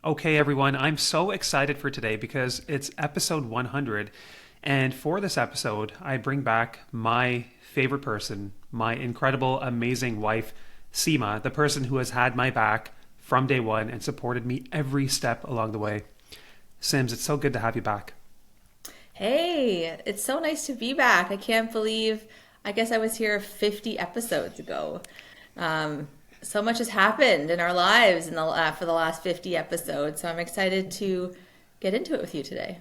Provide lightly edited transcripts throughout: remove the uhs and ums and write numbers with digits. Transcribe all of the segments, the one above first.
Okay, everyone, I'm so excited for today because it's episode 100. And for this episode, I bring back my favorite person, my incredible, amazing wife, Sima, the person who has had my back from day one and supported me every step along the way. Sims, it's so good to have you back. Hey, it's so nice to be back. I can't believe, I guess I was here 50 episodes ago. Um, so much has happened in our lives for the last 50 episodes. So I'm excited to get into it with you today.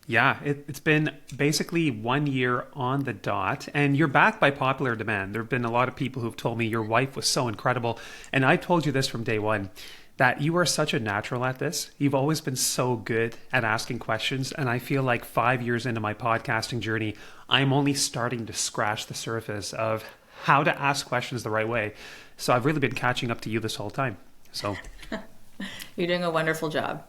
Yeah, it's been basically 1 year on the dot, and you're back by popular demand. There have been a lot of people who've told me your wife was so incredible, and I told you this from day one that you are such a natural at this. You've always been so good at asking questions, and I feel like 5 years into my podcasting journey, I'm only starting to scratch the surface of how to ask questions the right way. So I've really been catching up to you this whole time. So You're doing a wonderful job.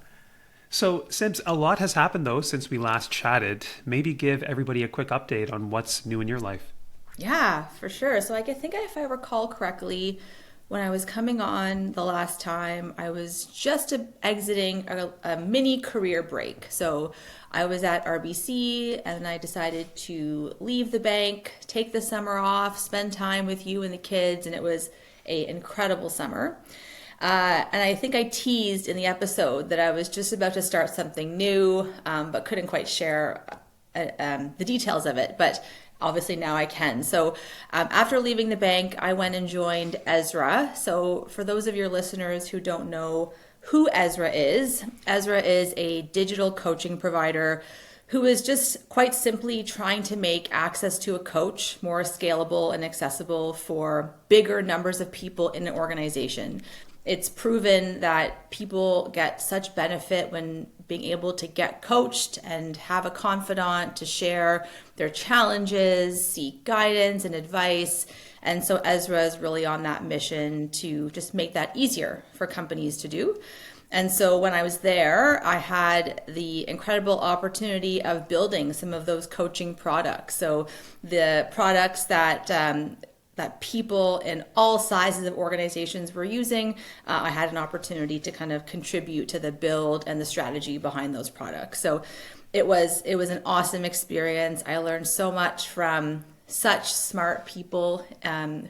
So, Sims, a lot has happened though since we last chatted. Maybe give everybody a quick update on what's new in your life. Yeah, for sure. So think if I recall correctly, when I was coming on the last time, I was just exiting a mini career break. So I was at RBC and I decided to leave the bank, take the summer off, spend time with you and the kids, and it was an incredible summer. And I think I teased in the episode that I was just about to start something new, but couldn't quite share the details of it. But obviously now I can. So after leaving the bank, I went and joined Ezra. So for those of your listeners who don't know who Ezra is a digital coaching provider who is just quite simply trying to make access to a coach more scalable and accessible for bigger numbers of people in an organization. It's proven that people get such benefit when being able to get coached and have a confidant to share their challenges, seek guidance and advice. And so Ezra is really on that mission to just make that easier for companies to do. And so when I was there, I had the incredible opportunity of building some of those coaching products. So the products that people in all sizes of organizations were using, I had an opportunity to kind of contribute to the build and the strategy behind those products. So it was an awesome experience. I learned so much from such smart people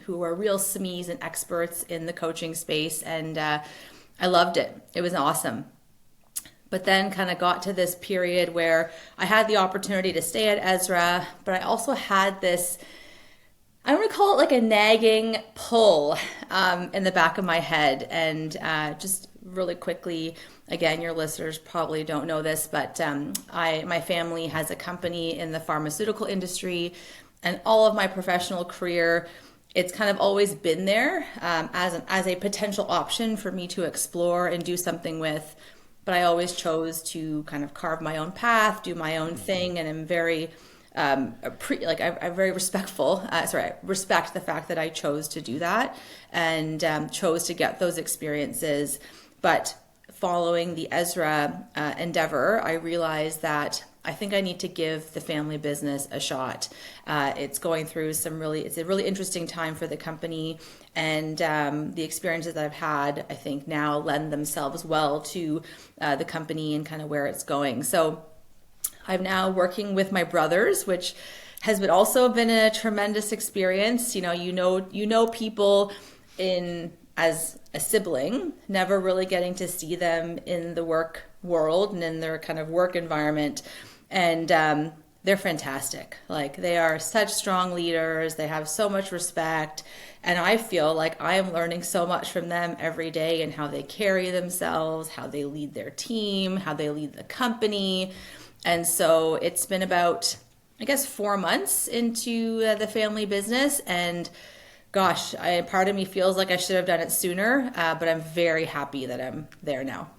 who are real SMEs and experts in the coaching space, and I loved it. It was awesome. But then kind of got to this period where I had the opportunity to stay at Ezra, but I also had this, I'm going to call it like a nagging pull in the back of my head. And just really quickly, again, your listeners probably don't know this, but my family has a company in the pharmaceutical industry, and all of my professional career, it's kind of always been there as a potential option for me to explore and do something with. But I always chose to kind of carve my own path, do my own thing, and I'm very I'm very respectful. I respect the fact that I chose to do that and chose to get those experiences. But following the Ezra endeavor, I realized that I think I need to give the family business a shot. It's going through it's a really interesting time for the company, and the experiences that I've had, I think now lend themselves well to the company and kind of where it's going. So I'm now working with my brothers, which has been a tremendous experience. You know people in as a sibling, never really getting to see them in the work world and in their kind of work environment. And they're fantastic. Like, they are such strong leaders. They have so much respect. And I feel like I am learning so much from them every day in how they carry themselves, how they lead their team, how they lead the company. And so it's been about, I guess, 4 months into the family business. And gosh, part of me feels like I should have done it sooner, but I'm very happy that I'm there now.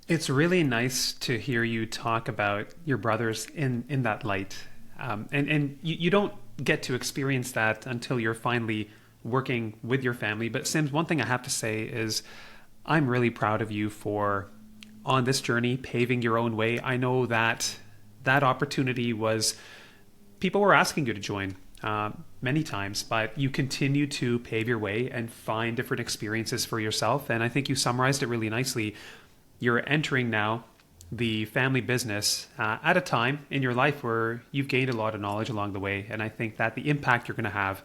It's really nice to hear you talk about your brothers in that light. And you don't get to experience that until you're finally working with your family. But Sims, one thing I have to say is I'm really proud of you for on this journey paving your own way. I know that that opportunity was people were asking you to join many times, but you continue to pave your way and find different experiences for yourself. And I think you summarized it really nicely. you're entering now the family business at a time in your life where you've gained a lot of knowledge along the way. And I think that the impact you're going to have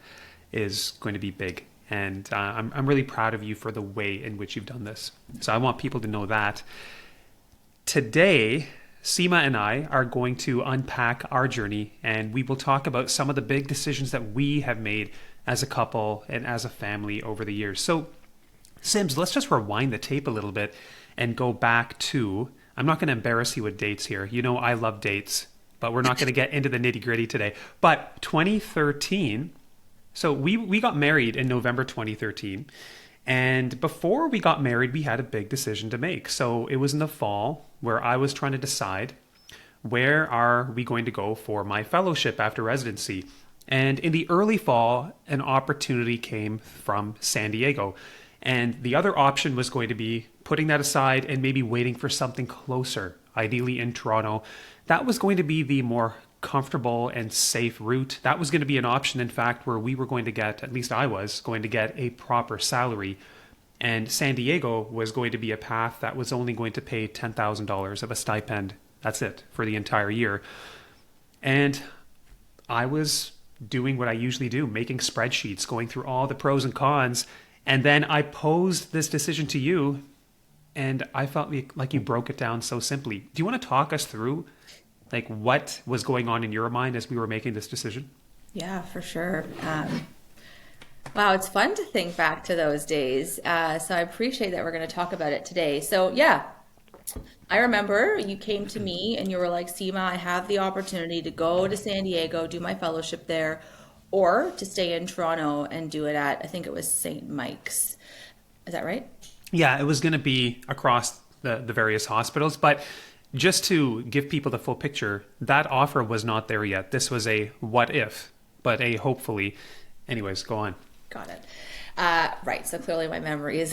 is going to be big. And I'm really proud of you for the way in which you've done this. So I want people to know that. Today, Sima and I are going to unpack our journey, and we will talk about some of the big decisions that we have made as a couple and as a family over the years. So, Sims, let's just rewind the tape a little bit and go back to, I'm not going to embarrass you with dates here. You know I love dates, but we're not going to get into the nitty gritty today. But 2013, so we got married in November 2013. And before we got married, we had a big decision to make. So it was in the fall where I was trying to decide, where are we going to go for my fellowship after residency? And in the early fall, an opportunity came from San Diego. And the other option was going to be putting that aside and maybe waiting for something closer, ideally in Toronto. That was going to be the more comfortable and safe route. That was going to be an option, in fact, where we were going to get, at least I was going to get, a proper salary. And San Diego was going to be a path that was only going to pay $10,000 of a stipend. That's it for the entire year. And I was doing what I usually do, making spreadsheets, going through all the pros and cons. And then I posed this decision to you, and I felt like you broke it down so simply. Do you want to talk us through like what was going on in your mind as we were making this decision? Yeah, for sure. Wow, it's fun to think back to those days. So I appreciate that we're going to talk about it today. So yeah, I remember you came to me and you were like, Seema, I have the opportunity to go to San Diego, do my fellowship there, or to stay in Toronto and do it at, I think it was St. Mike's. Is that right? Yeah, it was going to be across the various hospitals, but just to give people the full picture, that offer was not there yet. This was a what if, but a hopefully. Anyways, go on. Got it. Right. So clearly my memory is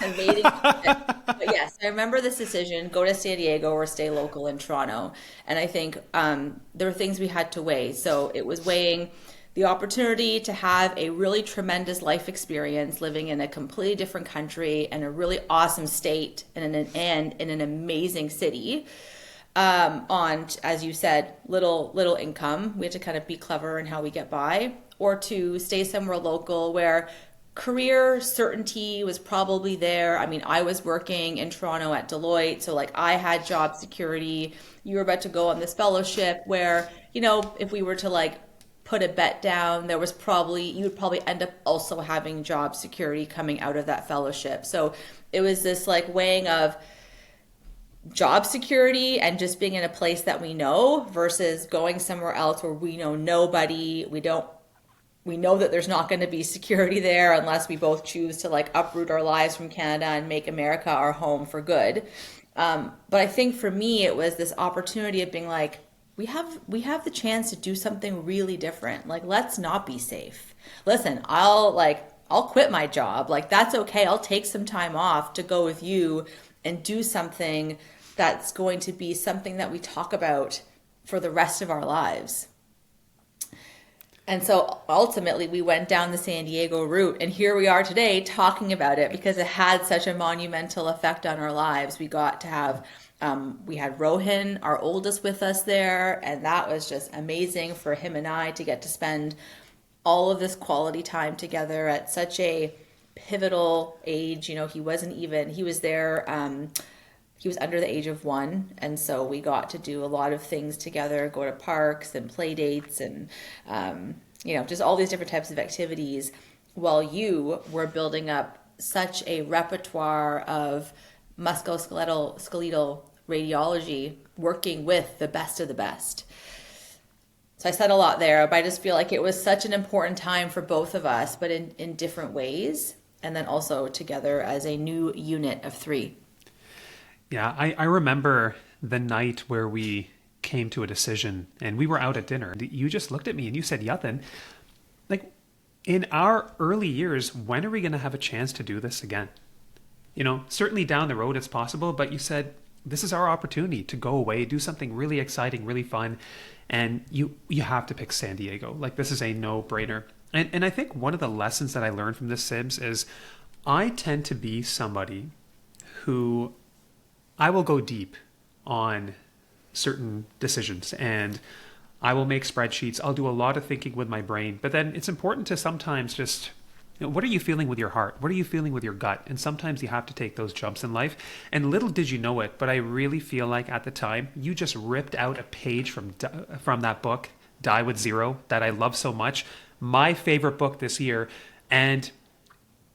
invading. But yes, I remember this decision, go to San Diego or stay local in Toronto. And I think there were things we had to weigh. So it was weighing the opportunity to have a really tremendous life experience living in a completely different country and a really awesome state and in an amazing city, on, as you said, little income. We had to kind of be clever in how we get by, or to stay somewhere local where career certainty was probably there. I mean, I was working in Toronto at Deloitte, so like I had job security. You were about to go on this fellowship where, if we were to like put a bet down, you would probably end up also having job security coming out of that fellowship. So it was this like weighing of job security and just being in a place that we know versus going somewhere else where we know nobody. We know that there's not going to be security there unless we both choose to like uproot our lives from Canada and make America our home for good. But I think for me, it was this opportunity of being like, we have the chance to do something really different. Like, let's not be safe. Listen, I'll quit my job. Like, that's okay. I'll take some time off to go with you and do something that's going to be something that we talk about for the rest of our lives. And so ultimately we went down the San Diego route, and here we are today talking about it because it had such a monumental effect on our lives. We got to have, we had Rohan, our oldest, with us there, and that was just amazing for him and I to get to spend all of this quality time together at such a pivotal age. He was there, he was under the age of 1, and so we got to do a lot of things together, go to parks and play dates and, just all these different types of activities while you were building up such a repertoire of musculoskeletal radiology, working with the best of the best. So I said a lot there, but I just feel like it was such an important time for both of us, but in different ways, and then also together as a new unit of 3. Yeah, I remember the night where we came to a decision and we were out at dinner. You just looked at me and you said, Yathan, like, in our early years, when are we going to have a chance to do this again? Certainly down the road it's possible, but you said, this is our opportunity to go away, do something really exciting, really fun. And you have to pick San Diego. Like, this is a no-brainer. And I think one of the lessons that I learned from this, Sibs, is I tend to be somebody who I will go deep on certain decisions, and I will make spreadsheets. I'll do a lot of thinking with my brain, but then it's important to sometimes just, what are you feeling with your heart? What are you feeling with your gut? And sometimes you have to take those jumps in life. And little did you know it, but I really feel like at the time you just ripped out a page from that book, Die with Zero, that I love so much, my favorite book this year. And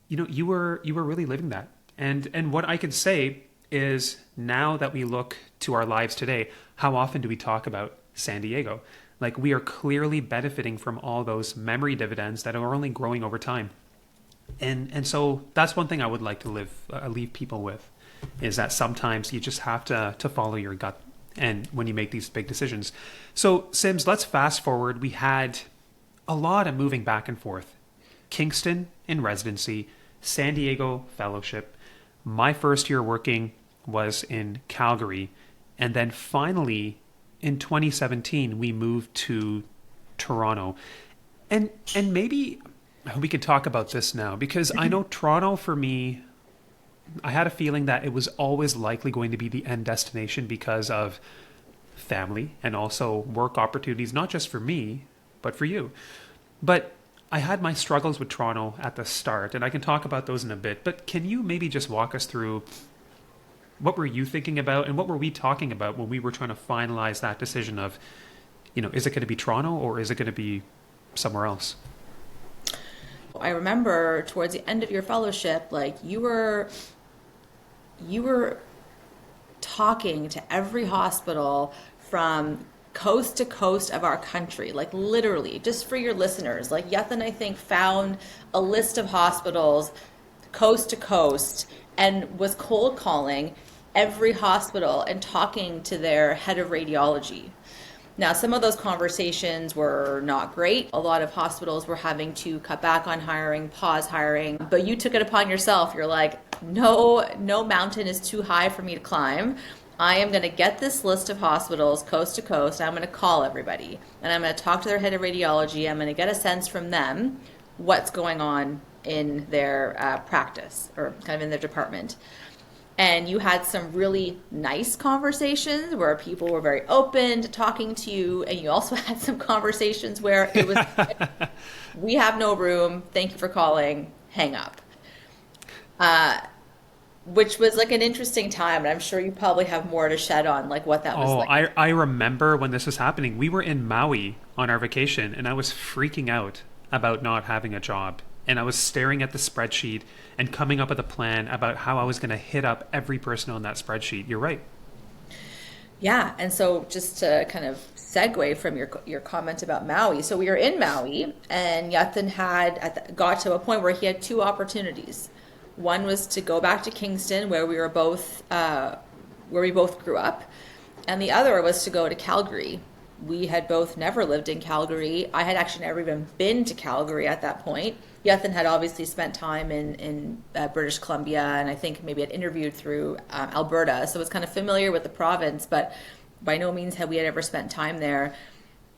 you were really living that. And what I can say is, now that we look to our lives today, how often do we talk about San Diego? Like, we are clearly benefiting from all those memory dividends that are only growing over time. And so that's one thing I would like to leave people with, is that sometimes you just have to follow your gut, and when you make these big decisions. So Sims, let's fast forward. We had a lot of moving back and forth. Kingston in residency, San Diego fellowship. My first year working was in Calgary. And then finally, in 2017, we moved to Toronto. And maybe we could talk about this now, because I know Toronto, for me, I had a feeling that it was always likely going to be the end destination because of family and also work opportunities, not just for me, but for you. But I had my struggles with Toronto at the start, and I can talk about those in a bit. But can you maybe just walk us through, what were you thinking about, and what were we talking about when we were trying to finalize that decision of, is it going to be Toronto or is it going to be somewhere else? I remember towards the end of your fellowship, like you were talking to every hospital from coast to coast of our country, like literally, just for your listeners. Like Yathan, I think, found a list of hospitals coast to coast and was cold calling every hospital and talking to their head of radiology. Now, some of those conversations were not great. A lot of hospitals were having to cut back on hiring, pause hiring, but you took it upon yourself. You're like, no mountain is too high for me to climb. I am going to get this list of hospitals coast to coast. I'm going to call everybody, and I'm going to talk to their head of radiology. I'm going to get a sense from them what's going on in their practice, or kind of in their department. And you had some really nice conversations where people were very open to talking to you. And you also had some conversations where it was, we have no room. Thank you for calling. Hang up. Which was like an interesting time. And I'm sure you probably have more to shed on, like what that was like. I remember when this was happening. We were in Maui on our vacation, and I was freaking out about not having a job. And I was staring at the spreadsheet and coming up with a plan about how I was going to hit up every person on that spreadsheet. You're right. Yeah. And so just to kind of segue from your comment about Maui. So we were in Maui, and Yathan got to a point where he had two opportunities. One was to go back to Kingston, where we both grew up. And the other was to go to Calgary. We had both never lived in Calgary. I had actually never even been to Calgary at that point. Yathan had obviously spent time in British Columbia, and I think maybe had interviewed through Alberta, so was kind of familiar with the province, but by no means had we ever spent time there.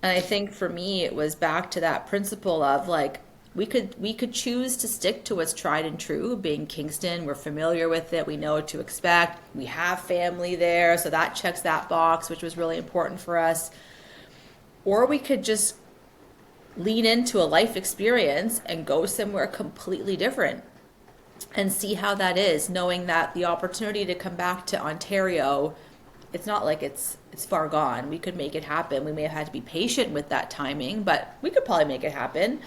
And I think for me, it was back to that principle of like, we could choose to stick to what's tried and true, being Kingston. We're familiar with it. We know what to expect. We have family there, so that checks that box, which was really important for us. Or we could just lean into a life experience and go somewhere completely different and see how that is, knowing that the opportunity to come back to Ontario, it's not like it's far gone. We could make it happen. We may have had to be patient with that timing, but we could probably make it happen.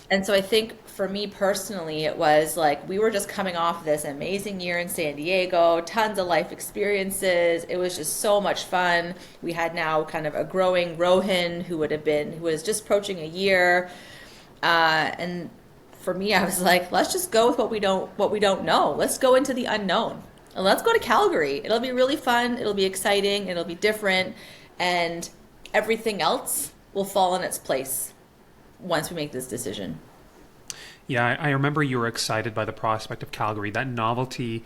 And so I think for me personally, it was like we were just coming off this amazing year in San Diego, tons of life experiences. It was just so much fun. We had now kind of a growing Rohin who was just approaching a year. And for me, I was like, let's just go with what we don't know. Let's go into the unknown. And let's go to Calgary. It'll be really fun. It'll be exciting. It'll be different. And everything else will fall in its place once we make this decision. Yeah, I remember you were excited by the prospect of Calgary, that novelty,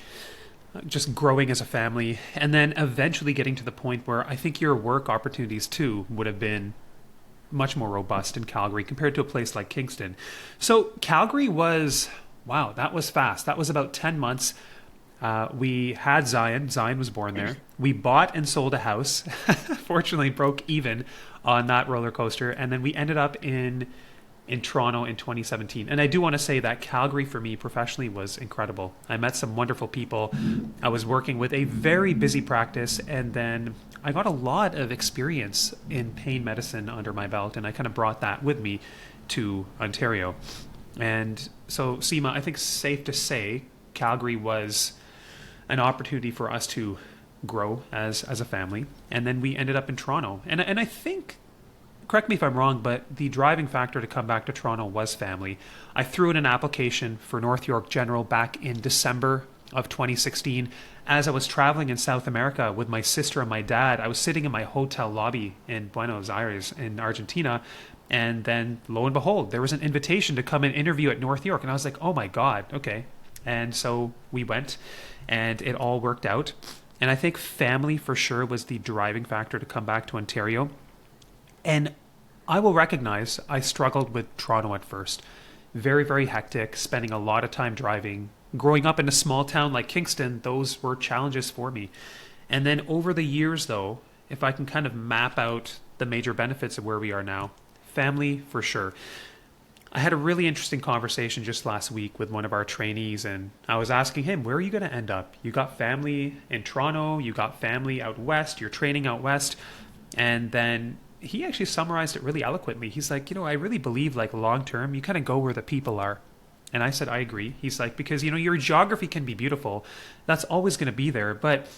just growing as a family, and then eventually getting to the point where I think your work opportunities too would have been much more robust in Calgary compared to a place like Kingston. So Calgary was, wow, that was fast. That was about 10 months. We had Zion. Zion was born there. We bought and sold a house. Fortunately, broke even on that roller coaster, and then we ended up in Toronto in 2017. And I do want to say that Calgary for me professionally was incredible. I met some wonderful people. I was working with a very busy practice, and then I got a lot of experience in pain medicine under my belt, and I kind of brought that with me to Ontario. And so, Sima, I think it's safe to say Calgary was an opportunity for us to grow as a family. And then we ended up in Toronto. And I think, correct me if I'm wrong, but the driving factor to come back to Toronto was family. I threw in an application for North York General back in December of 2016. As I was traveling in South America with my sister and my dad, I was sitting in my hotel lobby in Buenos Aires in Argentina. And then lo and behold, there was an invitation to come and interview at North York. And I was like, oh my God, okay. And so we went and it all worked out. And I think family for sure was the driving factor to come back to Ontario. And I will recognize I struggled with Toronto at first. Very, very hectic, spending a lot of time driving. Growing up in a small town like Kingston, those were challenges for me. And then over the years, though, if I can kind of map out the major benefits of where we are now, family for sure. I had a really interesting conversation just last week with one of our trainees, and I was asking him, where are you going to end up? You got family in Toronto, you got family out west, you're training out west. And then he actually summarized it really eloquently. He's like, I really believe like long term, you kind of go where the people are. And I said, I agree. He's like, because, your geography can be beautiful. That's always going to be there. But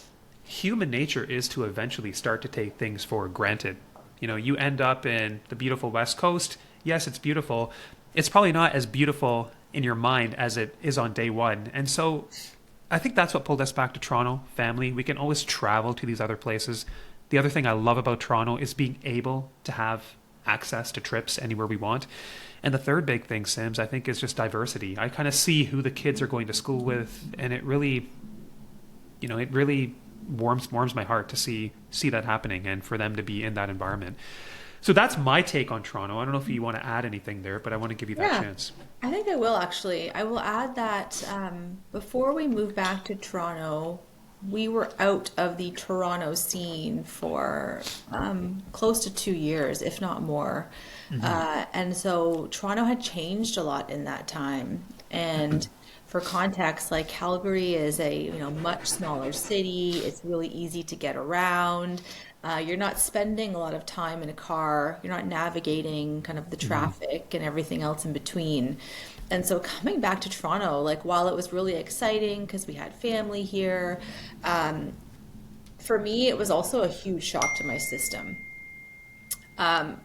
human nature is to eventually start to take things for granted. You end up in the beautiful West Coast. Yes, it's beautiful. It's probably not as beautiful in your mind as it is on day one. And so I think that's what pulled us back to Toronto, family. We can always travel to these other places. The other thing I love about Toronto is being able to have access to trips anywhere we want. And the third big thing, Sims, I think is just diversity. I kind of see who the kids are going to school with, and it really, it really warms my heart to see that happening and for them to be in that environment. So that's my take on Toronto. I don't know if you want to add anything there, but I want to give you that Yeah, chance. I think I will actually. I will add that before we moved back to Toronto, we were out of the Toronto scene for close to 2 years, if not more. And so Toronto had changed a lot in that time. And for context, like Calgary is a much smaller city. It's really easy to get around. You're not spending a lot of time in a car. You're not navigating kind of the traffic and everything else in between. And so coming back to Toronto, like while it was really exciting because we had family here, for me it was also a huge shock to my system.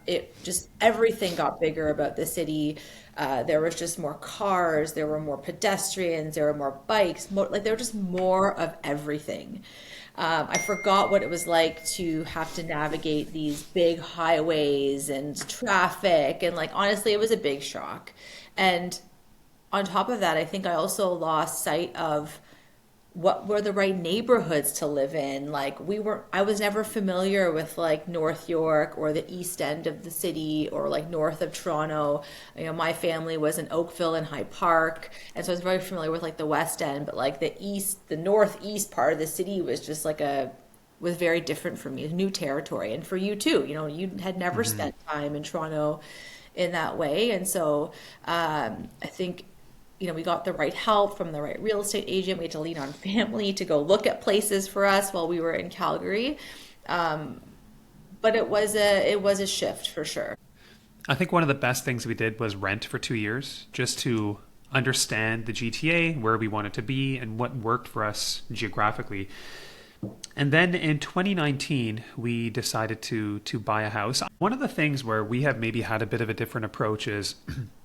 It just everything got bigger about the city. There was just more cars, there were more pedestrians, there were more bikes, like there were just more of everything. I forgot what it was like to have to navigate these big highways and traffic, and like honestly, it was a big shock. And on top of that, I think I also lost sight of what were the right neighborhoods to live in. Like I was never familiar with like North York or the east end of the city or like north of Toronto. My family was in Oakville and High Park. And so I was very familiar with like the west end, but like the northeast part of the city was just like was very different for me, new territory. And for you too, you had never spent time in Toronto in that way. And so I think we got the right help from the right real estate agent. We had to lean on family to go look at places for us while we were in Calgary. But it was a shift for sure. I think one of the best things we did was rent for 2 years just to understand the GTA, where we wanted to be, and what worked for us geographically. And then in 2019, we decided to buy a house. One of the things where we have maybe had a bit of a different approach is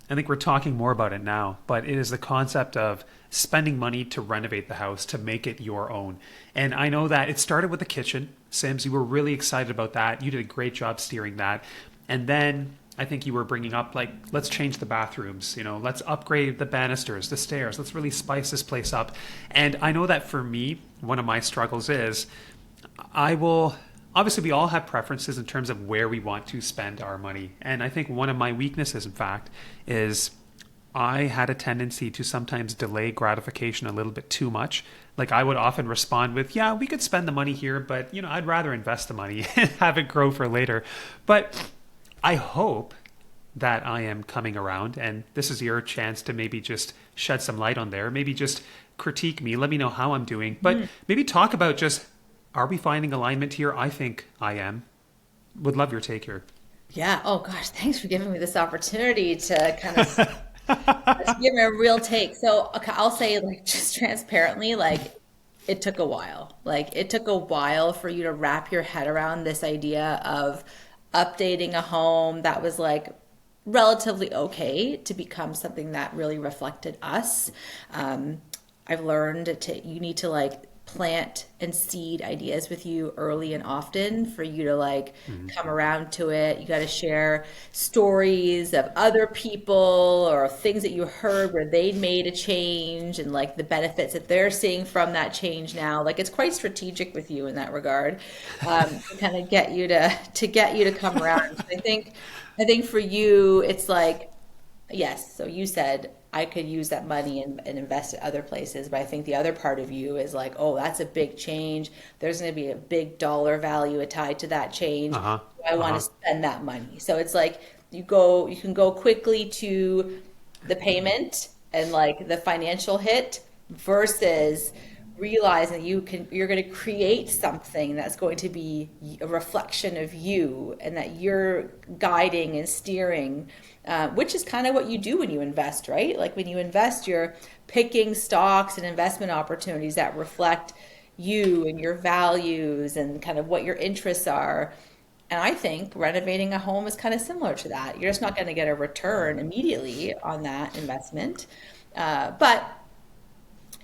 I think we're talking more about it now, but it is the concept of spending money to renovate the house, to make it your own. And I know that it started with the kitchen. Sims, you were really excited about that. You did a great job steering that. And then I think you were bringing up like, let's change the bathrooms, let's upgrade the banisters, the stairs. Let's really spice this place up. And I know that for me, one of my struggles is obviously we all have preferences in terms of where we want to spend our money. And I think one of my weaknesses, in fact, is I had a tendency to sometimes delay gratification a little bit too much. Like I would often respond with, "Yeah, we could spend the money here, but I'd rather invest the money and have it grow for later." But I hope that I am coming around, and this is your chance to maybe just shed some light on there. Maybe just critique me, let me know how I'm doing, but maybe talk about just, are we finding alignment here? I think I am. Would love your take here. Yeah. Oh gosh, thanks for giving me this opportunity to kind of to give me a real take. So, okay, I'll say like just transparently, like it took a while. Like it took a while for you to wrap your head around this idea of updating a home that was like relatively okay to become something that really reflected us. Um, I've learned to you need to like plant and seed ideas with you early and often for you to like Mhm. come around to it. You got to share stories of other people or things that you heard where they made a change and like the benefits that they're seeing from that change now. Like it's quite strategic with you in that regard, to kind of get you to get you to come around. So I think for you, it's like yes, so you said I could use that money and invest it other places, but I think the other part of you is like, oh, that's a big change. There's going to be a big dollar value tied to that change. Uh-huh. I want to Uh-huh. spend that money. So it's like you can go quickly to the payment and like the financial hit versus realizing you're going to create something that's going to be a reflection of you and that you're guiding and steering, which is kind of what you do when you invest, right? Like when you invest, you're picking stocks and investment opportunities that reflect you and your values and kind of what your interests are. And I think renovating a home is kind of similar to that. You're just not going to get a return immediately on that investment. But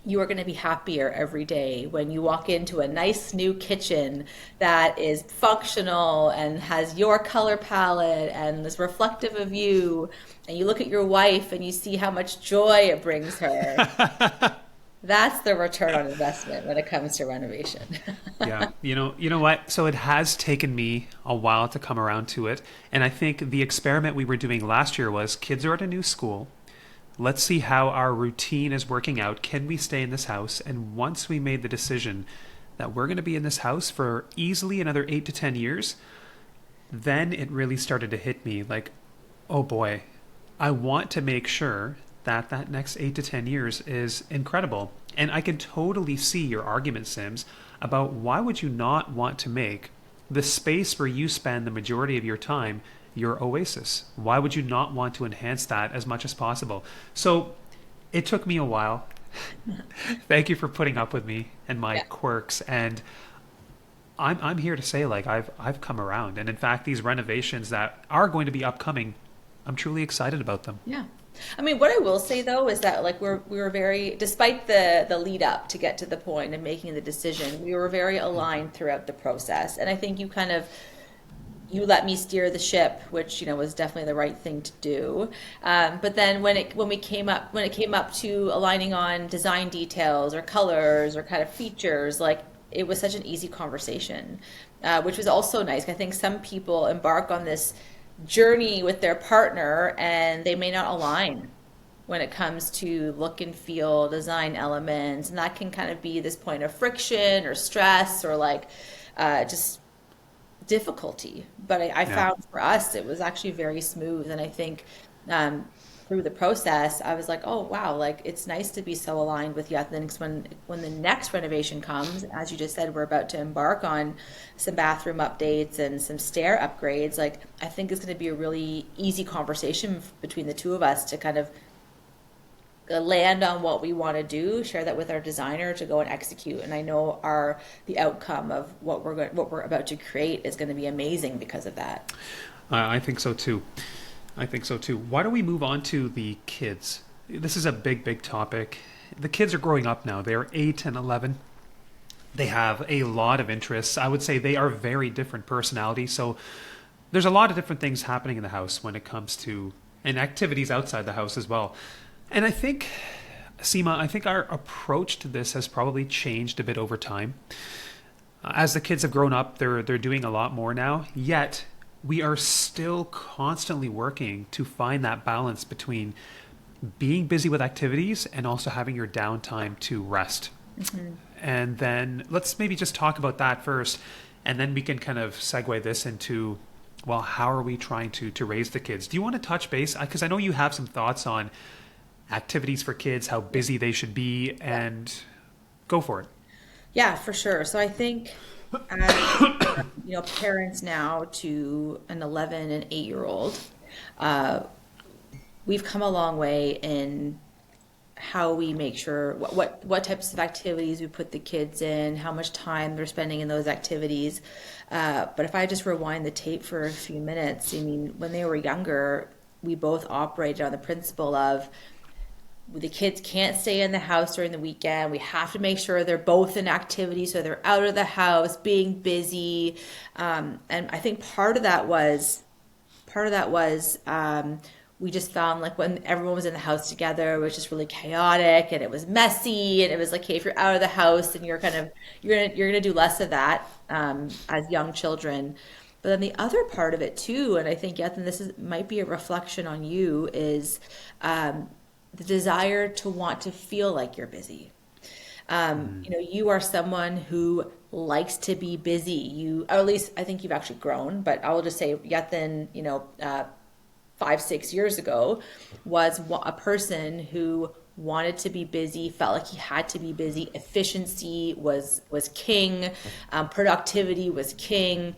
you are going to be happier every day when you walk into a nice new kitchen that is functional and has your color palette and is reflective of you. And you look at your wife and you see how much joy it brings her. That's the return on investment when it comes to renovation. Yeah, you know what? So it has taken me a while to come around to it, and I think the experiment we were doing last year was kids are at a new school. Let's see how our routine is working out. Can we stay in this house? And once we made the decision that we're going to be in this house for easily another 8 to 10 years, then it really started to hit me like, oh boy, I want to make sure that that next 8 to 10 years is incredible. And I can totally see your argument, Sims, about why would you not want to make the space where you spend the majority of your time your oasis? Why would you not want to enhance that as much as possible? So it took me a while. Thank you for putting up with me and my Yeah. quirks. And I'm here to say like I've come around. And in fact, these renovations that are going to be upcoming, I'm truly excited about them. Yeah. I mean, what I will say though is that like we were very, despite the lead up to get to the point and making the decision, we were very aligned throughout the process. And I think you kind of you let me steer the ship, which was definitely the right thing to do. But then when it came up to aligning on design details or colors or kind of features, like it was such an easy conversation, which was also nice. I think some people embark on this journey with their partner and they may not align when it comes to look and feel, design elements, and that can kind of be this point of friction or stress or like just difficulty. But I Yeah. found for us it was actually very smooth, and I think through the process I was like, oh wow, like it's nice to be so aligned with you. Then when the next renovation comes, as you just said, we're about to embark on some bathroom updates and some stair upgrades. Like I think it's going to be a really easy conversation between the two of us to kind of land on what we want to do, share that with our designer to go and execute. And I know our the outcome of what we're about to create is going to be amazing because of that. I think so too. I think so too. Why don't we move on to the kids? This is a big, big topic. The kids are growing up now. They're 8 and 11. They have a lot of interests. I would say they are very different personalities. So there's a lot of different things happening in the house when it comes to and activities outside the house as well. And I think, Seema, I think our approach to this has probably changed a bit over time. As the kids have grown up, they're doing a lot more now. Yet we are still constantly working to find that balance between being busy with activities and also having your downtime to rest. Hmm. And then let's maybe just talk about that first, and then we can kind of segue this into, well, how are we trying to raise the kids? Do you want to touch base? Because I know you have some thoughts on activities for kids, how busy they should be, and go for it. Yeah, for sure. So I think as parents now to an 11 and 8-year-old, uh, we've come a long way in how we make sure what types of activities we put the kids in, how much time they're spending in those activities. But if I just rewind the tape for a few minutes, I mean, when they were younger, we both operated on the principle of the kids can't stay in the house during the weekend. We have to make sure they're both in activity, so they're out of the house, being busy. And I think part of that was we just found like when everyone was in the house together, it was just really chaotic and it was messy, and it was like, hey, if you're out of the house and you're gonna do less of that as young children. But then the other part of it too, and I think, yes, and this is might be a reflection on you, is the desire to want to feel like you're busy. You are someone who likes to be busy. Or at least I think you've actually grown, but I will just say, Yethan, 5, 6 years ago, was a person who wanted to be busy, felt like he had to be busy. Efficiency was king, productivity was king.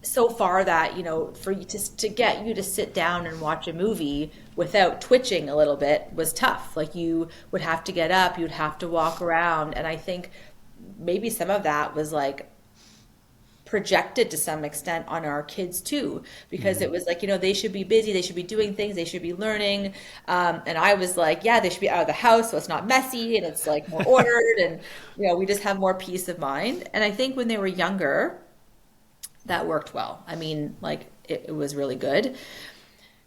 So far that for you to get you to sit down and watch a movie without twitching a little bit was tough. Like, you would have to get up, you'd have to walk around, and I think maybe some of that was like projected to some extent on our kids too, because it was like, they should be busy, they should be doing things, they should be learning. And I was like, yeah, they should be out of the house so it's not messy and it's like more ordered, and we just have more peace of mind. And I think when they were younger, that worked well. I mean, like, it was really good.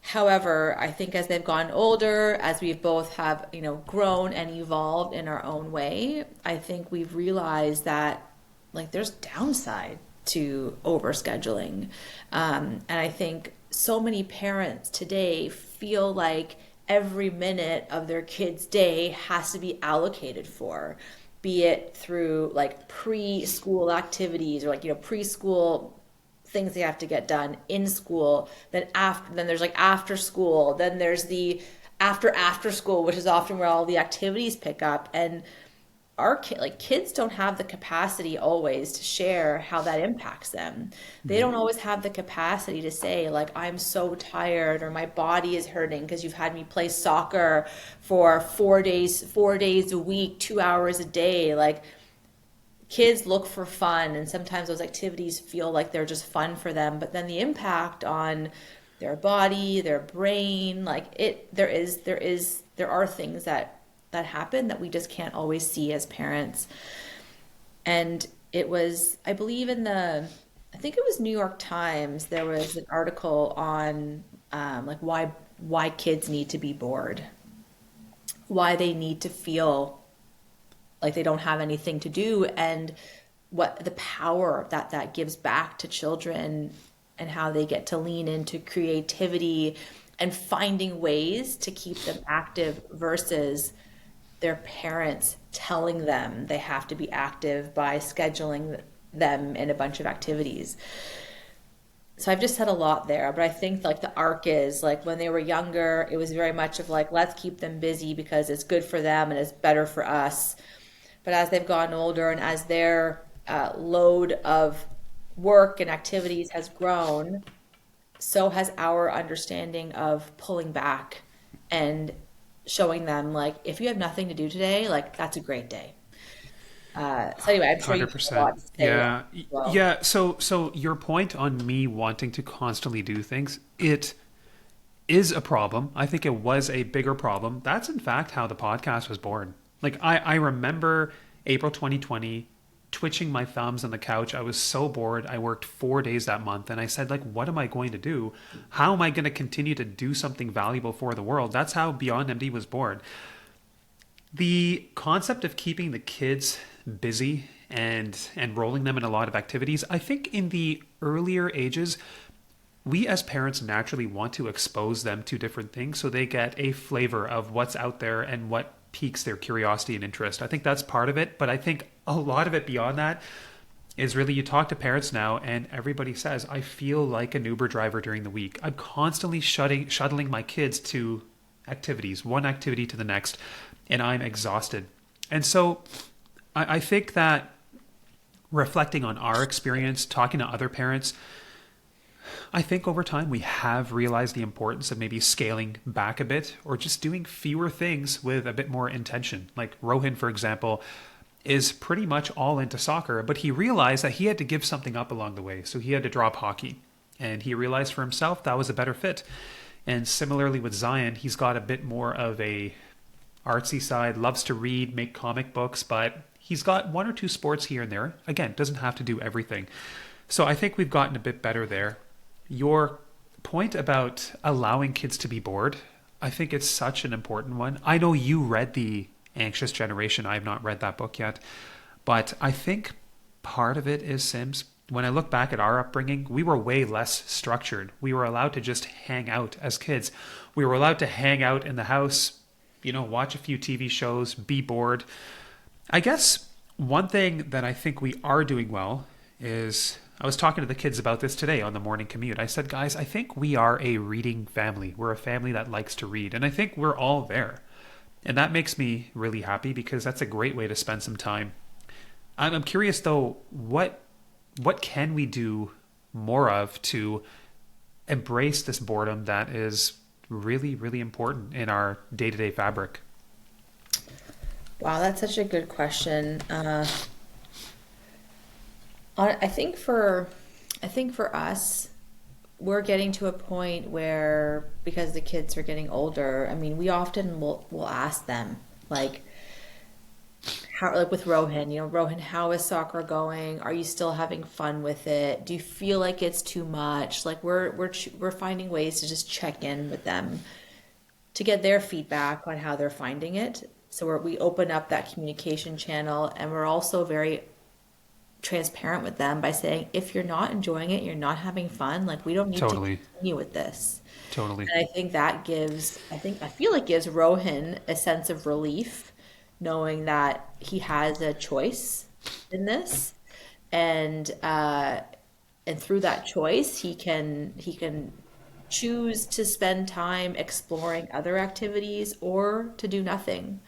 However, I think as they've gotten older, as we both have, grown and evolved in our own way, I think we've realized that, like, there's downside to overscheduling. And I think so many parents today feel like every minute of their kid's day has to be allocated for, be it through like preschool activities or like, preschool things they have to get done in school. Then there's like after school. Then there's the after school, which is often where all the activities pick up. And kids don't have the capacity always to share how that impacts them. They don't always have the capacity to say like, I'm so tired, or my body is hurting because you've had me play soccer for 4 days a week, 2 hours a day. Like, kids look for fun, and sometimes those activities feel like they're just fun for them, but then the impact on their body, their brain, there are things that happen that we just can't always see as parents. And it was, I believe, I think it was New York Times, there was an article on like why kids need to be bored, why they need to feel like they don't have anything to do, and what the power that gives back to children, and how they get to lean into creativity and finding ways to keep them active versus their parents telling them they have to be active by scheduling them in a bunch of activities. So I've just said a lot there, but I think like the arc is like, when they were younger, it was very much of like, let's keep them busy because it's good for them and it's better for us. But as they've gotten older, and as their load of work and activities has grown, so has our understanding of pulling back and showing them like, if you have nothing to do today, like, that's a great day. So anyway, I'm sure you have a 100%. lot to say on Yeah. that as well. Yeah. So your point on me wanting to constantly do things, it is a problem. I think it was a bigger problem. That's in fact how the podcast was born. Like, I remember April 2020 twitching my thumbs on the couch. I was so bored. I worked 4 days that month, and I said, like, what am I going to do? How am I going to continue to do something valuable for the world? That's how Beyond MD was born. The concept of keeping the kids busy and enrolling them in a lot of activities, I think in the earlier ages we as parents naturally want to expose them to different things so they get a flavor of what's out there and what piques their curiosity and interest. I think that's part of it, but I think a lot of it beyond that is really you talk to parents now and everybody says, I feel like an Uber driver during the week. I'm constantly shuttling my kids to activities, one activity to the next, and I'm exhausted. And so I think that reflecting on our experience, talking to other parents, I think over time we have realized the importance of maybe scaling back a bit or just doing fewer things with a bit more intention. Like Rohan, for example, is pretty much all into soccer, but he realized that he had to give something up along the way. So he had to drop hockey. And he realized for himself that was a better fit. And similarly with Zion, he's got a bit more of a artsy side, loves to read, make comic books, but he's got one or two sports here and there. Again, doesn't have to do everything. So I think we've gotten a bit better there. Your point about allowing kids to be bored, I think it's such an important one. I know you read The Anxious Generation. I have not read that book yet. But I think part of it is, Sims, when I look back at our upbringing, we were way less structured. We were allowed to just hang out as kids. We were allowed to hang out in the house, watch a few TV shows, be bored. I guess one thing that I think we are doing well is I was talking to the kids about this today on the morning commute. I said, guys, I think we are a reading family. We're a family that likes to read. And I think we're all there. And that makes me really happy because that's a great way to spend some time. I'm curious, though, what can we do more of to embrace this boredom that is really, really important in our day-to-day fabric? Wow, that's such a good question. I think for us, we're getting to a point where because the kids are getting older, I mean, we often will ask them like how like with Rohan, Rohan, how is soccer going? Are you still having fun with it? Do you feel like it's too much? Like we're finding ways to just check in with them to get their feedback on how they're finding it. So we open up that communication channel, and we're also very transparent with them by saying, if you're not enjoying it, you're not having fun, like we don't need to Totally. continue with this. Totally. And I think that I feel like gives Rohan a sense of relief, knowing that he has a choice in this, and through that choice, he can choose to spend time exploring other activities or to do nothing.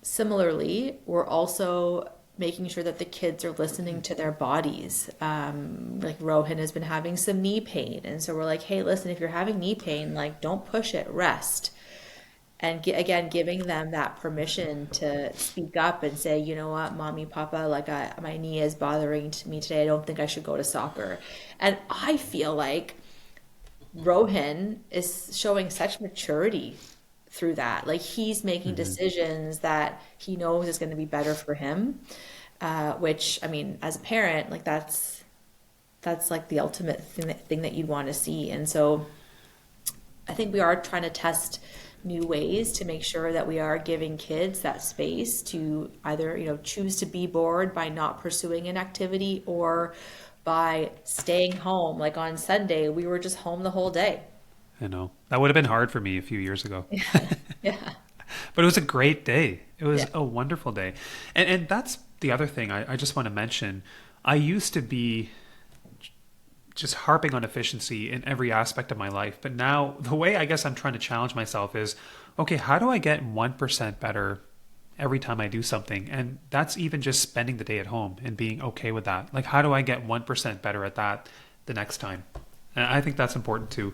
Similarly, we're also making sure that the kids are listening to their bodies. Like Rohan has been having some knee pain. And so we're like, hey, listen, if you're having knee pain, like don't push it, rest. And again, giving them that permission to speak up and say, you know what, mommy, papa, like my knee is bothering me today. I don't think I should go to soccer. And I feel like Rohan is showing such maturity through that. Like he's making decisions that he knows is going to be better for him. Which I mean, as a parent, like that's like the ultimate thing that you'd want to see. And so I think we are trying to test new ways to make sure that we are giving kids that space to either, choose to be bored by not pursuing an activity or by staying home. Like on Sunday, we were just home the whole day. I know. That would have been hard for me a few years ago. Yeah. But it was a great day. It was Yeah. a wonderful day. And that's the other thing I just want to mention. I used to be just harping on efficiency in every aspect of my life. But now the way I guess I'm trying to challenge myself is, okay, how do I get 1% better every time I do something? And that's even just spending the day at home and being okay with that. Like, how do I get 1% better at that the next time? And I think that's important too.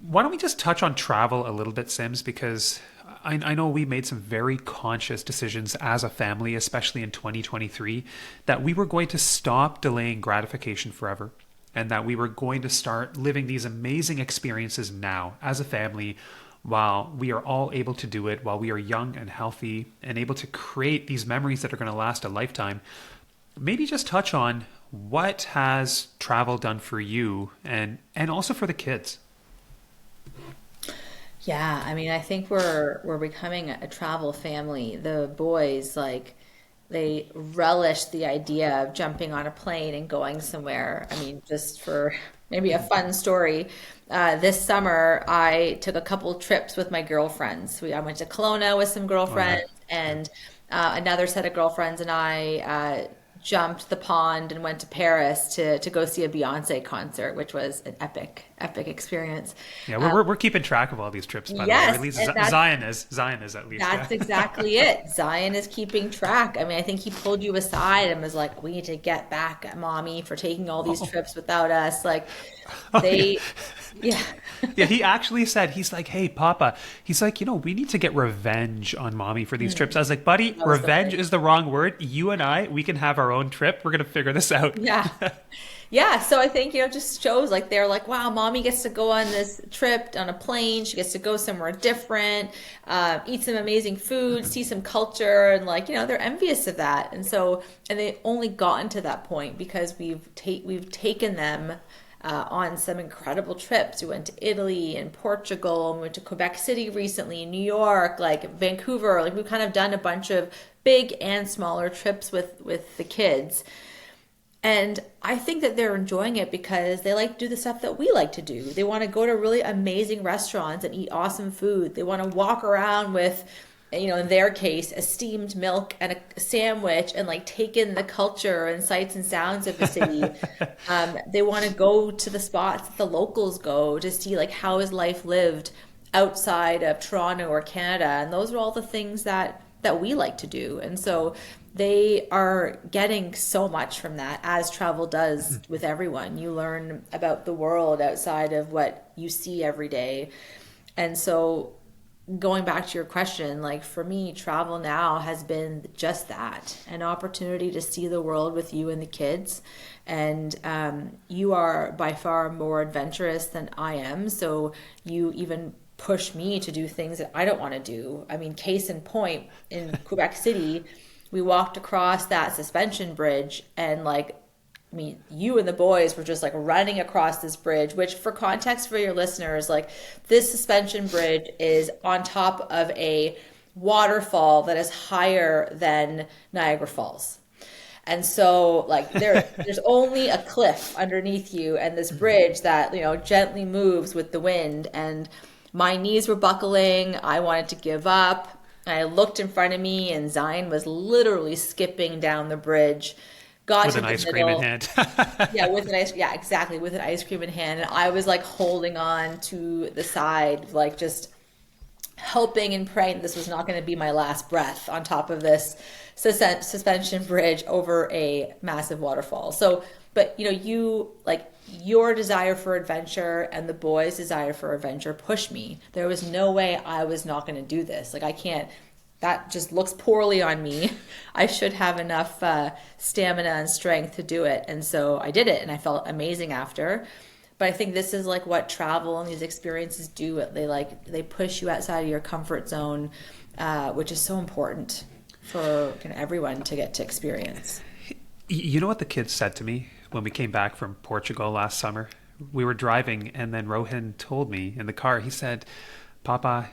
Why don't we just touch on travel a little bit, Sims? Because I know we made some very conscious decisions as a family, especially in 2023, that we were going to stop delaying gratification forever and that we were going to start living these amazing experiences now as a family while we are all able to do it, while we are young and healthy and able to create these memories that are going to last a lifetime. Maybe just touch on what has travel done for you and also for the kids. Yeah, I mean, I think we're becoming a travel family. The boys like they relish the idea of jumping on a plane and going somewhere. I mean, just for maybe a fun story. This summer, I took a couple trips with my girlfriends. I went to Kelowna with some Oh yeah. girlfriends, Yeah. and another set of girlfriends and I jumped the pond and went to Paris to go see a Beyonce concert, which was an epic experience. Yeah, we're keeping track of all these trips, by the way, or Yes, at least and Zion is at least. Yeah. that's exactly it. Zion is keeping track. I mean, I think he pulled you aside and was like, "We need to get back at mommy for taking all these Oh, trips without us." Like oh yeah. they, yeah, Yeah, he actually said, he's like, hey, Papa, he's like, we need to get revenge on mommy for these trips. I was like, buddy, that was so revenge funny. is the wrong word. You and I, we can have our own trip. We're going to figure this out. Yeah. Yeah, so I think, just shows like they're like, wow, mommy gets to go on this trip on a plane. She gets to go somewhere different, eat some amazing food, see some culture, and like, they're envious of that. And so, and they only gotten to that point because we've taken them on some incredible trips. We went to Italy and Portugal, and we went to Quebec City recently, New York, like Vancouver. Like we've kind of done a bunch of big and smaller trips with the kids. And I think that they're enjoying it because they like to do the stuff that we like to do. They want to go to really amazing restaurants and eat awesome food. They want to walk around with, in their case, a steamed milk and a sandwich and like take in the culture and sights and sounds of the city. They want to go to the spots that the locals go to see like how is life lived outside of Toronto or Canada. And those are all the things that we like to do. And so they are getting so much from that, as travel does with everyone. You learn about the world outside of what you see every day. And so going back to your question, like for me, travel now has been just that, an opportunity to see the world with you and the kids. And you are by far more adventurous than I am. So you even push me to do things that I don't want to do. I mean, case in point, in Quebec City, we walked across that suspension bridge and like, I mean, you and the boys were just like running across this bridge, which for context for your listeners, like this suspension bridge is on top of a waterfall that is higher than Niagara Falls. And so like there's only a cliff underneath you and this bridge that, gently moves with the wind. And my knees were buckling. I wanted to give up. I looked in front of me and Zion was literally skipping down the bridge, got With to an the ice cream in middle. hand. Yeah, yeah, exactly, with an ice cream in hand. And I was like holding on to the side, like just hoping and praying this was not going to be my last breath on top of this suspension bridge over a massive waterfall. So, but you like your desire for adventure and the boys' desire for adventure pushed me. There was no way I was not going to do this. Like I can't. That just looks poorly on me. I should have enough stamina and strength to do it, and so I did it, and I felt amazing after. But I think this is like what travel and these experiences do. They push you outside of your comfort zone, which is so important for everyone to get to experience. You know what the kids said to me when we came back from Portugal last summer? We were driving, and then Rohan told me in the car, he said, Papa,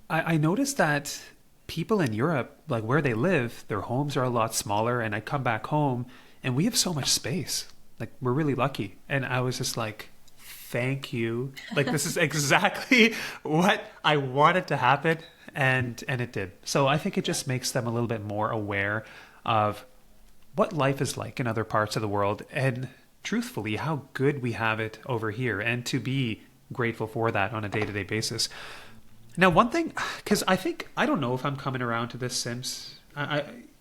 I noticed that people in Europe, like where they live, their homes are a lot smaller, and I come back home and we have so much space. Like we're really lucky. And I was just like, thank you. Like this is exactly what I wanted to happen, and it did. So I think it just makes them a little bit more aware of what life is like in other parts of the world, and truthfully how good we have it over here, and to be grateful for that on a day-to-day basis. Now, one thing, because I don't know if I'm coming around to this, Sims.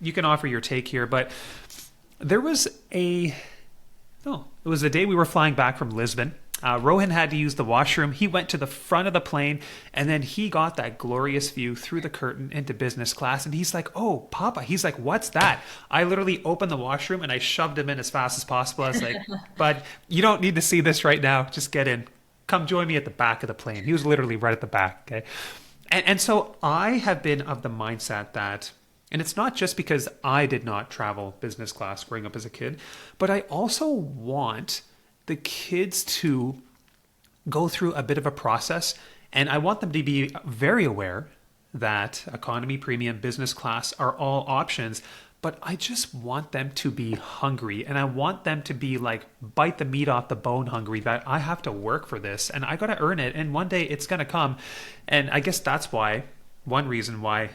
You can offer your take here, but there was it was the day we were flying back from Lisbon. Rohan had to use the washroom. He went to the front of the plane, and then he got that glorious view through the curtain into business class. And he's like, oh, Papa. He's like, what's that? I literally opened the washroom, and I shoved him in as fast as possible. I was like, bud, you don't need to see this right now. Just get in. Come join me at the back of the plane. He was literally right at the back. Okay. And so I have been of the mindset that, and it's not just because I did not travel business class growing up as a kid, but I also want the kids to go through a bit of a process, and I want them to be very aware that economy, premium, business class are all options, but I just want them to be hungry, and I want them to be like bite the meat off the bone hungry, that I have to work for this and I got to earn it, and one day it's going to come. And I guess that's why, one reason why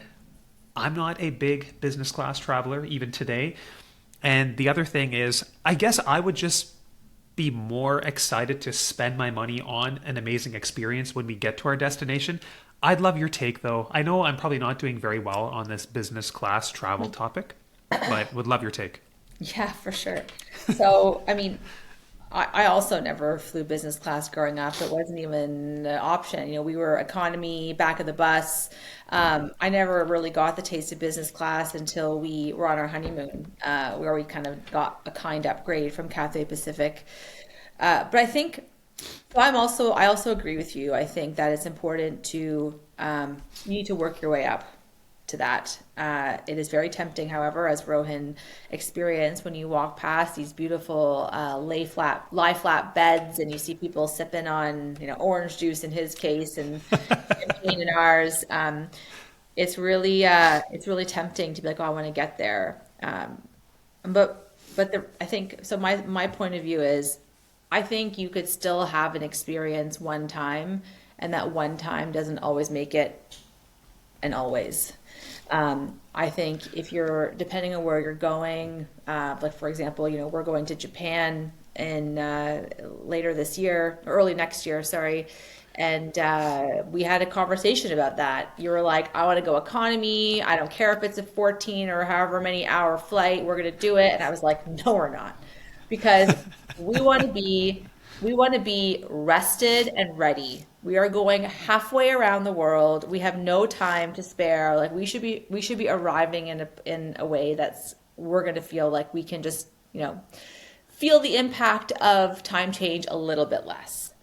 I'm not a big business class traveler even today. And the other thing is, I guess I would just be more excited to spend my money on an amazing experience when we get to our destination. I'd love your take though. I know I'm probably not doing very well on this business class travel topic, but would love your take. Yeah, for sure. So, I mean, I also never flew business class growing up. It wasn't even an option. We were economy, back of the bus. I never really got the taste of business class until we were on our honeymoon, where we kind of got a kind upgrade from Cathay Pacific. But I think so I also agree with you. I think that it's important to you need to work your way up to that. It is very tempting, however, as Rohan experienced when you walk past these beautiful lie flat beds, and you see people sipping on, orange juice in his case and champagne in ours. It's really tempting to be like, oh, I want to get there. I think so. My point of view is, I think you could still have an experience one time, and that one time doesn't always make it an always. I think if you're depending on where you're going, like for example, we're going to Japan in later this year, early next year, sorry. And we had a conversation about that. You were like, I want to go economy. I don't care if it's a 14 or however many hour flight. We're going to do it. And I was like, no, we're not, because we want to be we want to be rested and ready. We are going halfway around the world. We have no time to spare. Like we should be arriving in a way that's we're going to feel like we can just, feel the impact of time change a little bit less.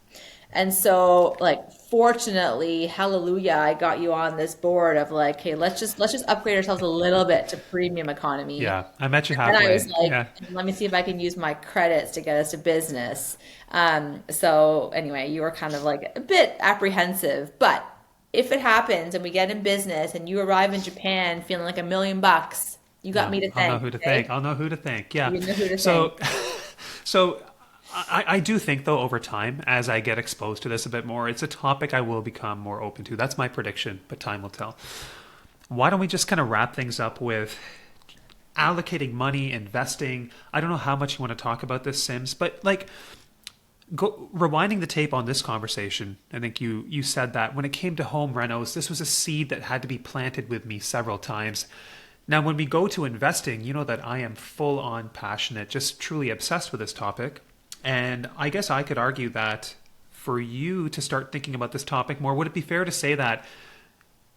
And so, like, fortunately, hallelujah, I got you on this board of like, hey, let's just upgrade ourselves a little bit to premium economy. Yeah, I met you And I halfway. was like, Yeah. let me see if I can use my credits to get us to business. So anyway, you were kind of like a bit apprehensive, but if it happens and we get in business and you arrive in Japan feeling like $1 million, you got Yeah, me to I'll know thank. who to thank. Okay, I'll know who to thank. Yeah. you know who to thank. So, so I do think though over time, as I get exposed to this a bit more, it's a topic I will become more open to. That's my prediction, but time will tell. Why don't we just kind of wrap things up with allocating money, investing? I don't know how much you want to talk about this, Sims, but like rewinding the tape on this conversation, I think you said that when it came to home renos, this was a seed that had to be planted with me several times. Now, when we go to investing, you know that I am full on passionate, just truly obsessed with this topic. And I guess I could argue that for you to start thinking about this topic more, would it be fair to say that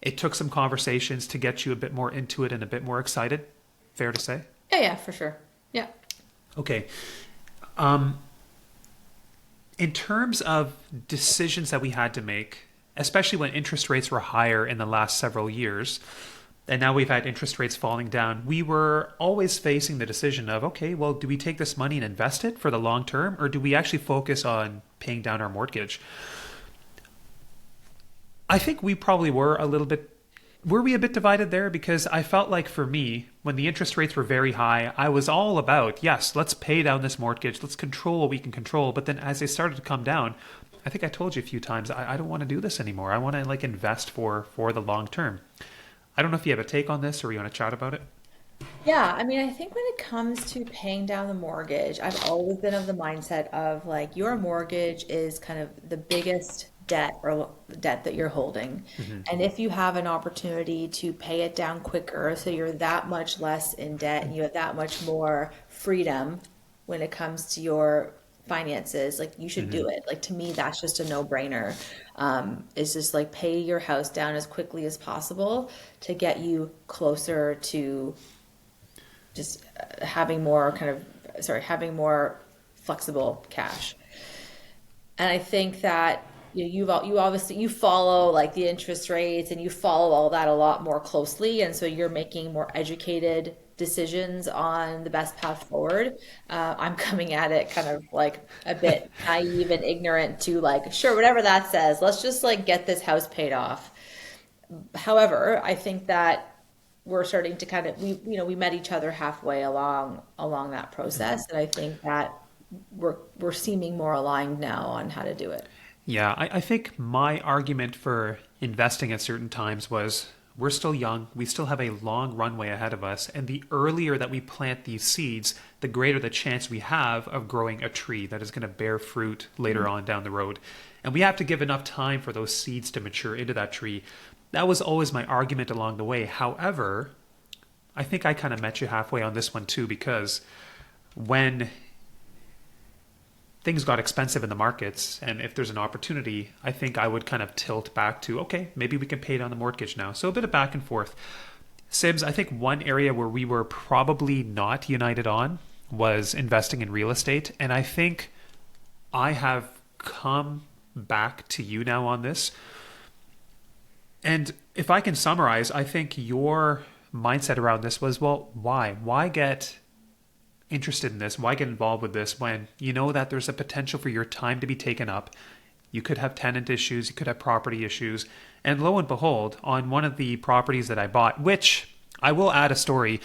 it took some conversations to get you a bit more into it and a bit more excited? Fair to say? Yeah, yeah, for sure. Yeah. Okay. Um, in terms of decisions that we had to make, especially when interest rates were higher in the last several years, and now we've had interest rates falling down, we were always facing the decision of, okay, well, do we take this money and invest it for the long term, or do we actually focus on paying down our mortgage? I think we probably were we a bit divided there? Because I felt like for me, when the interest rates were very high, I was all about, yes, let's pay down this mortgage, let's control what we can control. But then as they started to come down, I think I told you a few times, I don't want to do this anymore. I want to like invest for the long term. I don't know if you have a take on this or you want to chat about it. Yeah, I mean, I think when it comes to paying down the mortgage, I've always been of the mindset of like your mortgage is kind of the biggest debt or debt that you're holding. Hmm. And if you have an opportunity to pay it down quicker, so you're that much less in debt and you have that much more freedom when it comes to your finances, like you should do Hmm. it. Like to me, that's just a no-brainer. It's just like pay your house down as quickly as possible to get you closer to just having more having more flexible cash. And I think that you obviously you follow like the interest rates and you follow all that a lot more closely, and so you're making more educated decisions on the best path forward. I'm coming at it kind of like a bit naive and ignorant to like, sure, whatever that says, let's just like get this house paid off. However, I think that we're starting to kind of we met each other halfway along that process, and I think that we're seeming more aligned now on how to do it. Yeah, I think my argument for investing at certain times was we're still young, we still have a long runway ahead of us, and the earlier that we plant these seeds, the greater the chance we have of growing a tree that is going to bear fruit later on down the road. And we have to give enough time for those seeds to mature into that tree. That was always my argument along the way. However, I think I kind of met you halfway on this one too, because when things got expensive in the markets, and if there's an opportunity, I think I would kind of tilt back to, okay, maybe we can pay down the mortgage now. So a bit of back and forth. Sibs, I think one area where we were probably not united on was investing in real estate. And I think I have come back to you now on this. And if I can summarize, I think your mindset around this was, well, why? Why get interested in this? Why get involved with this when you know that there's a potential for your time to be taken up? You could have tenant issues, you could have property issues. And lo and behold, on one of the properties that I bought, which I will add a story,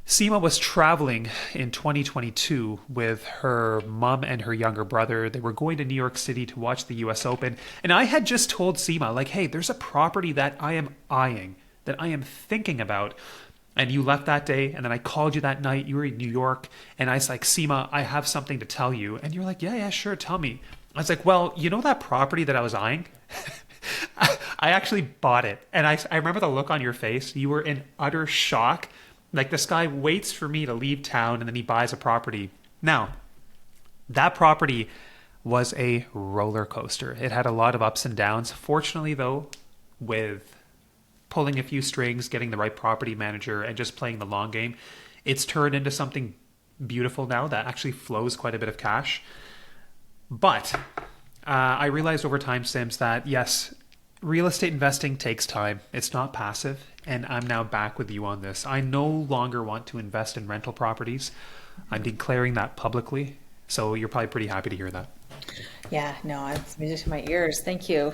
Sima was traveling in 2022 with her mom and her younger brother. They were going to New York City to watch the US Open. And I had just told Sima, like, hey, there's a property that I am eyeing, that I am thinking about. And you left that day, and then I called you that night. You were in New York, and I was like, Sima, I have something to tell you. And you're like, yeah, sure, tell me. I was like, well, you know that property that I was eyeing? I actually bought it. And I remember the look on your face. You were in utter shock. Like, this guy waits for me to leave town, and then he buys a property. Now, that property was a roller coaster. It had a lot of ups and downs. Fortunately, though, with pulling a few strings, getting the right property manager, and just playing the long game, it's turned into something beautiful now that actually flows quite a bit of cash. But I realized over time, Sims, that yes, real estate investing takes time. It's not passive. And I'm now back with you on this. I no longer want to invest in rental properties. I'm declaring that publicly. So you're probably pretty happy to hear that. Yeah, no, it's music to my ears. Thank you.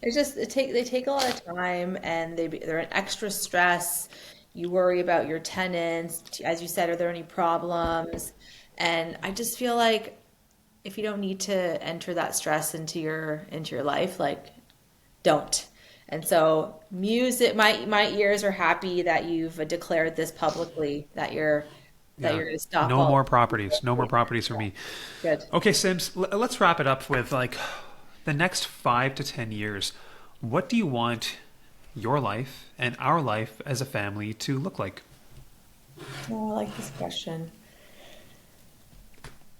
It's just they take a lot of time, and they're an extra stress. You worry about your tenants, as you said, are there any problems? And I just feel like if you don't need to enter that stress into your life, like, don't. And so music, my ears are happy that you've declared this publicly, that Yeah. you're going to stop No all. more properties. No more properties for me. Good. Okay, Sims, let's wrap it up with like the next 5 to 10 years. What do you want your life and our life as a family to look like? Oh, I like this question.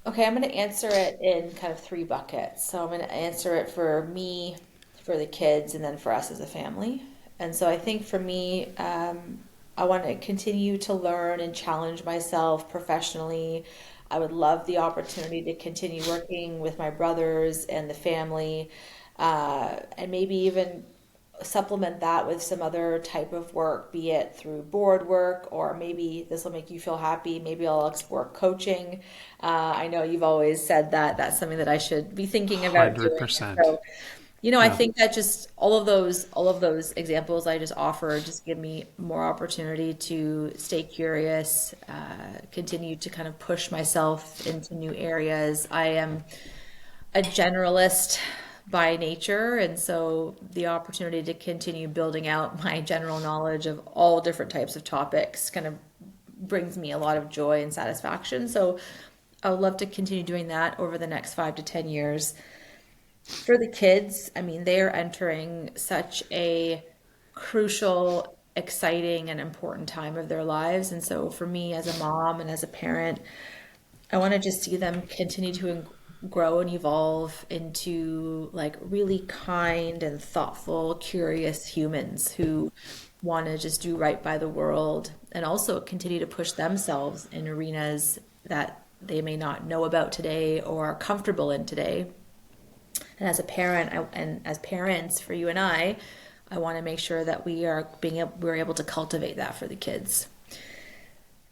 Okay, I'm going to answer it in kind of three buckets. So I'm going to answer it for me, for the kids, and then for us as a family. And so I think for me, I want to continue to learn and challenge myself professionally. I would love the opportunity to continue working with my brothers and the family, and maybe even supplement that with some other type of work, be it through board work, or maybe this will make you feel happy. Maybe I'll explore coaching. I know you've always said that that's something that I should be thinking about doing. 100%. So, I Yeah. think that just all of those examples I just offer just give me more opportunity to stay curious, continue to kind of push myself into new areas. I am a generalist by nature, and so the opportunity to continue building out my general knowledge of all different types of topics kind of brings me a lot of joy and satisfaction. So I would love to continue doing that over the next 5 to 10 years. For the kids, I mean, they are entering such a crucial, exciting, and important time of their lives. And so for me as a mom and as a parent, I want to just see them continue to grow and evolve into like really kind and thoughtful, curious humans who want to just do right by the world and also continue to push themselves in arenas that they may not know about today or are comfortable in today. And as a parent, and as parents for you and I want to make sure that we're able to cultivate that for the kids.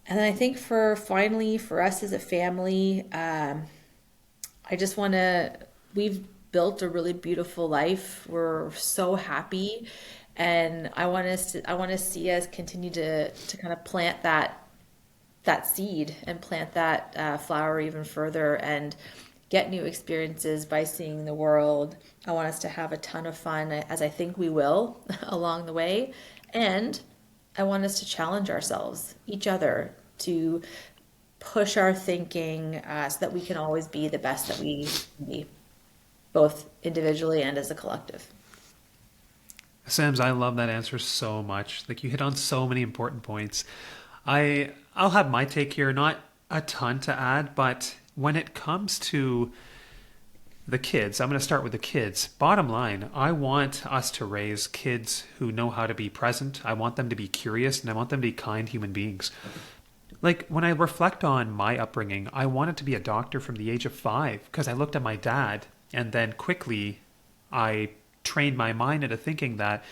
And then I think for us as a family, I just we've built a really beautiful life. We're so happy. And I want to see us continue to kind of plant that seed and plant that flower even further and get new experiences by seeing the world. I want us to have a ton of fun, as I think we will along the way. And I want us to challenge ourselves, each other, to push our thinking so that we can always be the best that we can be, both individually and as a collective. Sims, I love that answer so much. Like you hit on so many important points. I'll have my take here, not a ton to add, but when it comes to the kids, I'm going to start with the kids. Bottom line, I want us to raise kids who know how to be present. I want them to be curious and I want them to be kind human beings. Like when I reflect on my upbringing, I wanted to be a doctor from the age of 5 because I looked at my dad and then quickly I trained my mind into thinking that,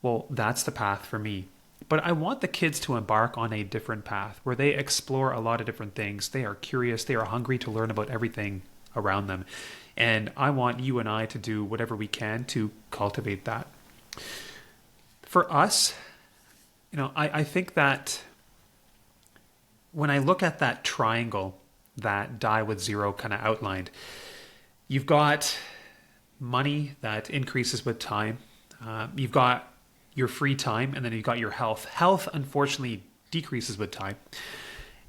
well, that's the path for me. But I want the kids to embark on a different path where they explore a lot of different things. They are curious, they are hungry to learn about everything around them. And I want you and I to do whatever we can to cultivate that. For us, I think that when I look at that triangle that Die with Zero kind of outlined, you've got money that increases with time. You've got your free time, and then you've got your health. Health, unfortunately, decreases with time.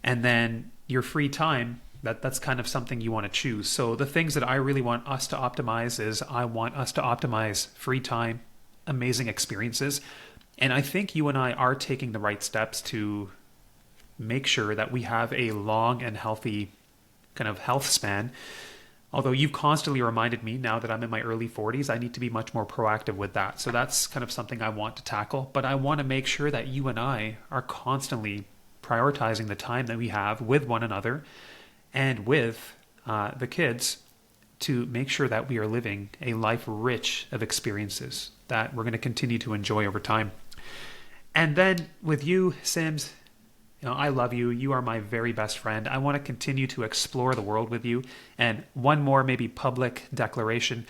And then your free time, that's kind of something you want to choose. So the things that I really want us to optimize is I want us to optimize free time, amazing experiences. And I think you and I are taking the right steps to make sure that we have a long and healthy kind of health span. Although you've constantly reminded me now that I'm in my early 40s, I need to be much more proactive with that. So that's kind of something I want to tackle. But I want to make sure that you and I are constantly prioritizing the time that we have with one another and with the kids to make sure that we are living a life rich of experiences that we're going to continue to enjoy over time. And then with you, Sims, I love you. You are my very best friend. I want to continue to explore the world with you. And one more maybe public declaration.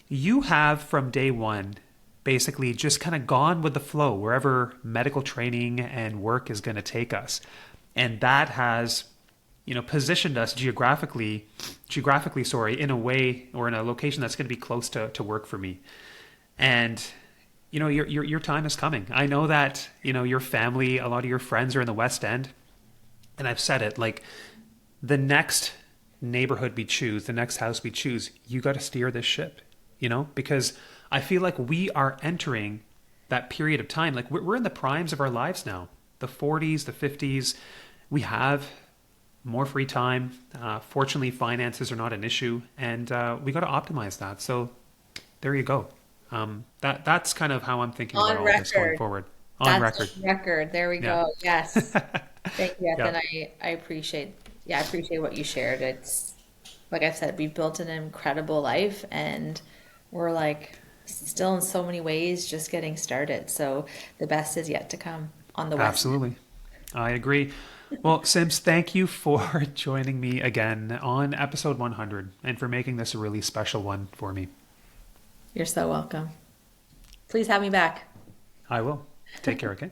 You have from day one basically just kind of gone with the flow wherever medical training and work is going to take us. And that has, positioned us geographically, in a way or in a location that's going to be close to work for me. And your time is coming. I know that, your family, a lot of your friends are in the West End. And I've said it, like the next neighborhood we choose, the next house we choose, you got to steer this ship, because I feel like we are entering that period of time. Like we're in the primes of our lives now, the 40s, the 50s. We have more free time. Fortunately, finances are not an issue, and we got to optimize that. So there you go. That's kind of how I'm thinking about On all this going record. forward. On That's record. on record. There we Yeah. go. Yes. Thank you, Yeah. Ethan. I appreciate, yeah, I appreciate what you shared. It's like I said, we built an incredible life and we're like still in so many ways just getting started. So the best is yet to come on the West End. Absolutely. I agree. Well, Sims, thank you for joining me again on episode 100 and for making this a really special one for me. You're so welcome. Please have me back. I will. Take care, okay?